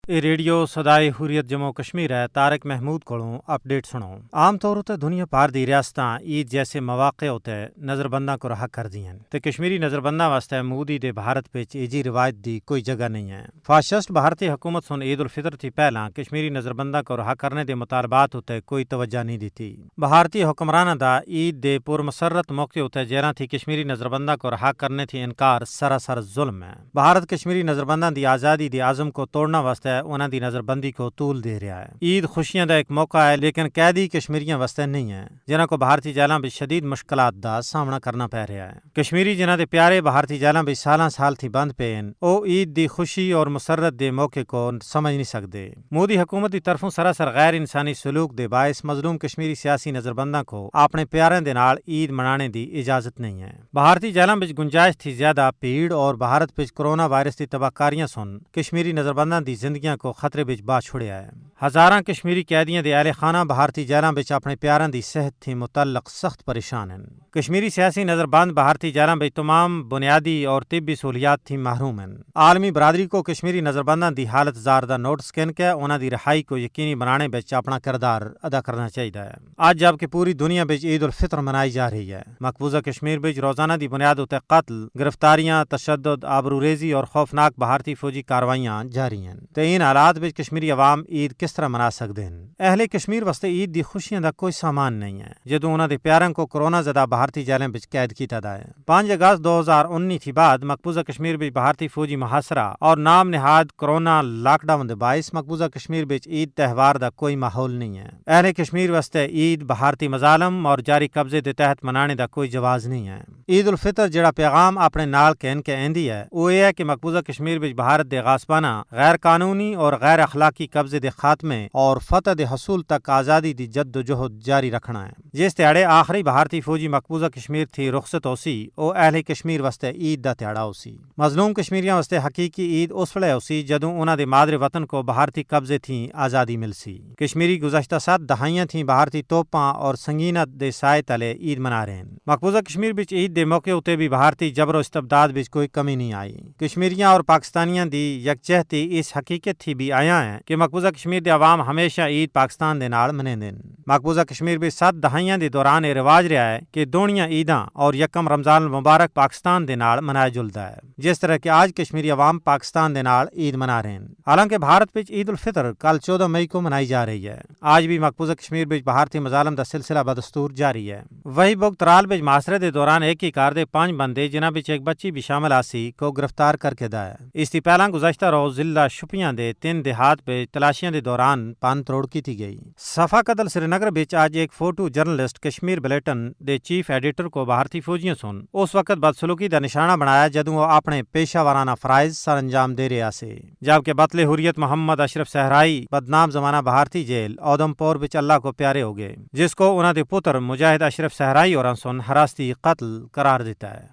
یہ ریڈیو صدائے حریت جموں کشمیر ہے۔ طارق محمود کولوں اپڈیٹ سنو۔ عام طور تے دنیا پار دی ریاستاں عید جیسے مواقع ہوتے نظر بنداں کو رہا کر دی ہیں تے کشمیری نظر بنداں واسطے مودی دے بھارت وچ ایجی روایت دی کوئی جگہ نہیں ہے۔ فاشسٹ بھارتی حکومت سن عید الفطر تھی پہلا کشمیری نظر بنداں کو رہا کرنے دے مطالبات ہوتے کوئی توجہ نہیں دیتی۔ بھارتی حکمراناں دا عید دے پر مسرت موقع ہوتے جیراں تھی کشمیری نظر بنداں کو رہا کرنے تھی انکار سراسر ظلم ہے۔ بھارت کشمیری نظر بنداں دی آزادی دی عزم کو توڑنا واسطے انہاں دی نظر بندی کو طول دے رہا ہے۔ عید خوشیاں دا ایک موقع ہے لیکن قیدی کشمیریاں واسطے نہیں ہے جنہاں کو بھارتی جیلاں بھی شدید مشکلات دا سامنا کرنا پہ رہا ہے۔ کشمیری جنہاں دے پیارے بھارتی جیلاں بھی سالاں سال تھی بند پے ہیں او عید دی خوشی اور مسرت دے موقع کو سمجھ نہیں سکتے۔ مودی حکومت دی طرفوں سراسر غیر انسانی سلوک دے باعث مظلوم کشمیری سیاسی نظر بنداں کو اپنے پیاریاں دے نال عید منانے دی اجازت نہیں ہے۔ بھارتی جیلاں وچ گنجائش تھی زیادہ بھیڑ اور بھارت وچ کرونا وائرس دی تباہکاریاں سن کشمیری نظر بنداں دی زندگیاں کو خطرے وچ با چھڑیا ہے۔ ہزاراں کشمیری قیدیاں دے اہل خانہ بھارتی جیلاں وچ اپنے پیاراں دی صحت تھی متعلق سخت پریشان ہیں۔ کشمیری سیاسی نظر بند بھارتی جیلاں وچ تمام بنیادی اور طبی سہولیات تھی محروم ہیں۔ عالمی برادری کو کشمیری نظر بنداں دی حالت زار دا نوٹس کن کے انہاں دی رہائی کو یقینی بنانے وچ اپنا کردار ادا کرنا چاہیے ہے۔ آج جب کہ پوری دنیا وچ عید الفطر منائی جا رہی ہے، مقبوضہ کشمیر وچ روزانہ دی بنیاد اتے قتل، گرفتاریاں، تشدد، آبروریزی اور خوفناک بھارتی فوجی کاروائیاں جاری ہیں۔ تے ان حالات وچ کشمیری عوام عید کس طرح منا سکتے ہیں؟ اہل کشمیر واسطے عید دی خوشیاں دا کوئی سامان نہیں ہے جدوں انہاں دے پیاراں کو کرونا زدہ بھارتی جیلاں وچ قید کیتا دا ہے۔ 5 اگست 2019 تھی بعد مقبوضہ کشمیر وچ بھارتی فوجی محاصرہ اور نام نہاد کرونا لاک ڈاؤن دے باعث مقبوضہ کشمیر وچ عید تہوار دا کوئی ماحول نہیں ہے۔ اہل کشمیر واسطے عید بھارتی مظالم اور جاری قبضے دے تحت منانے دا کوئی جواز نہیں ہے۔ عید الفطر جڑا پیغام اپنے نال کہن کے ایندی ہے وہ یہ ہے کہ مقبوضہ کشمیر وچ بھارت دے غاصبانہ، غیر قانونی اور غیر اخلاقی قبضے دے خاتمے اور فتح دے حصول تک آزادی دی جد و جہد جاری رکھنا ہے۔ جس تہاڑے آخری بھارتی فوجی مقبوضہ کشمیر تھی رخصت ہوسی او اہل کشمیر واسطے عید دا تہاڑا ہوسی۔ مظلوم کشمیریاں واسطے حقیقی عید اس ویلے ہوسی جدوں انہاں دے مادر وطن کو بھارتی قبضے تھی آزادی ملسی۔ کشمیری گزشتہ 7 دہائیاں تھیں بھارتی توپاں اور سنگینت دے سائے تلے عید منا رہے ہیں۔ مقبوضہ کشمیر وچ عید دے موقع اتے بھی بھارتی جبر و استبداد وچ کوئی کمی نہیں آئی۔ کشمیریاں اور پاکستانیاں دی یکجہتی اس حقیقت تھی بھی آیا ہے کہ مقبوضہ کشمیر دے عوام ہمیشہ عید پاکستان دے نال منیندے ہیں۔ مقبوضہ کشمیر وچ 7 دہائیاں دے دوران یہ رواج رہا ہے کہ دونیاں عیداں اور یکم رمضان المبارک پاکستان دے نال منایا جلدا ہے، جس طرح کہ آج کشمیری عوام پاکستان دے نال عید منا رہے ہیں۔ حالانکہ بھارت وچ عید الفطر کل 14 مئی کو منائی جا رہی ہے۔ آج بھی مقبوضہ کشمیر وچ بھارتی مظالم دا سلسلہ بدستور جاری ہے۔ وہی بگترال وچ محاصرے دے دوران ایک ہی کار دے 5 بندے جنہاں وچ ایک بچی بھی شامل آسی کو گرفتار کر کے دا ہے۔ اس سے پہلا گزشتہ روز ضلع شپیاں دے 3 دیہات وچ تلاشیاں دے دوران پن تروڑ کی تھی گئی۔ صفا قتل سری نگر وچ آج ایک فوٹو جرنلسٹ کشمیر بلیٹن دے چیف ایڈیٹر کو بھارتی فوجیوں سن اس وقت بدسلوکی دا نشانہ بنایا جدوں وہ اپنے پیشہ وارانہ فرائض سر انجام دے رہا سے، جبکہ بطل حریت محمد اشرف صحرائی بدنام زمانہ بھارتی جیل اودھمپور وچ اللہ کو پیارے ہو گئے، جس کو انہاں دے پتر مجاہد اشرف صحرائی اور سن حراستی قتل قرار دیتا ہے۔